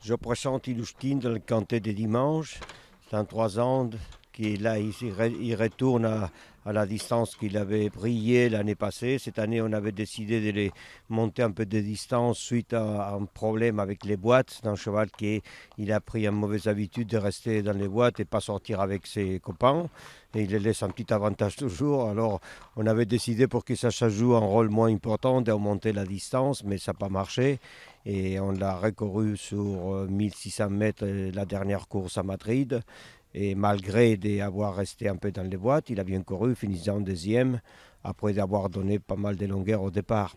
Je présente Ilouchkin dans le Cantet des dimanches. C'est un 3 ans qui est là, il retourne à la distance qu'il avait brillé l'année passée. Cette année, on avait décidé de les monter un peu de distance suite à un problème avec les boîtes. C'est un cheval il a pris une mauvaise habitude de rester dans les boîtes et pas sortir avec ses copains. Et il les laisse un petit avantage toujours. Alors, on avait décidé pour que ça joue un rôle moins important d'augmenter la distance, mais ça n'a pas marché. Et on l'a recouru sur 1600 mètres la dernière course à Madrid. Et malgré d'avoir resté un peu dans les boîtes, il a bien couru, finissant deuxième, après avoir donné pas mal de longueurs au départ.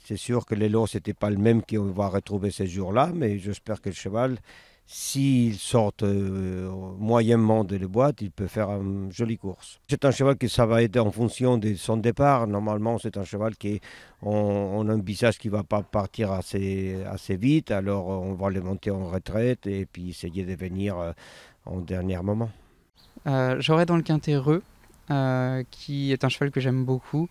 C'est sûr que l'élan, ce n'était pas le même qu'on va retrouver ces jours-là, mais j'espère que le cheval, s'il sort moyennement de les boîtes, il peut faire une jolie course. C'est un cheval que ça va être en fonction de son départ. Normalement, c'est un cheval qui on envisage qu'il ne va pas partir assez vite, alors on va le monter en retraite et puis essayer de venir en dernier moment. J'aurais dans le quintet Reux, qui est un cheval que j'aime beaucoup,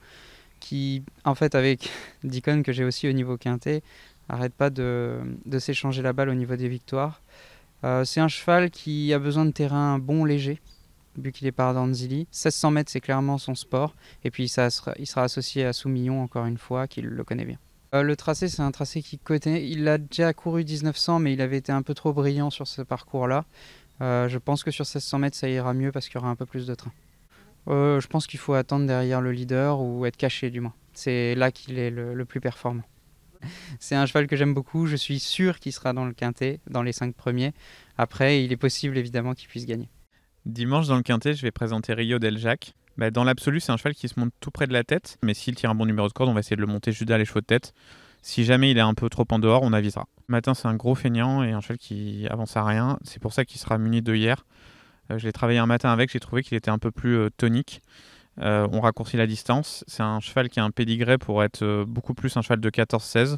qui, en fait, avec Deacon que j'ai aussi au niveau quintet, arrête pas de s'échanger la balle au niveau des victoires. C'est un cheval qui a besoin de terrain bon, léger, vu qu'il est par Danzili. 1600 mètres, c'est clairement son sport. Et puis il sera associé à Soumillon, encore une fois, qui le connaît bien. Le tracé, c'est un tracé qu'il connaît. Il a déjà couru 1900, mais il avait été un peu trop brillant sur ce parcours-là. Je pense que sur 1600 mètres, ça ira mieux parce qu'il y aura un peu plus de train. Je pense qu'il faut attendre derrière le leader ou être caché, du moins. C'est là qu'il est le plus performant. C'est un cheval que j'aime beaucoup. Je suis sûr qu'il sera dans le quintet, dans les 5 premiers. Après, il est possible évidemment qu'il puisse gagner. Dimanche, dans le quintet, je vais présenter Rio Del Jac. Dans l'absolu, c'est un cheval qui se monte tout près de la tête. Mais s'il tire un bon numéro de corde, on va essayer de le monter juste derrière les chevaux de tête. Si jamais il est un peu trop en dehors, on avisera. Matin, c'est un gros feignant et un cheval qui avance à rien. C'est pour ça qu'il sera muni de hier. Je l'ai travaillé un matin avec, j'ai trouvé qu'il était un peu plus tonique. On raccourcit la distance. C'est un cheval qui a un pédigré pour être beaucoup plus un cheval de 14-16.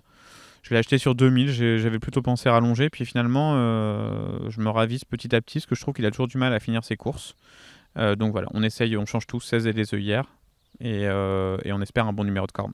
Je l'ai acheté sur 2000, j'avais plutôt pensé rallonger. Puis finalement, je me ravise petit à petit parce que je trouve qu'il a toujours du mal à finir ses courses. Donc voilà, on essaye, on change tout, 16 et les œillères. Et on espère un bon numéro de corde.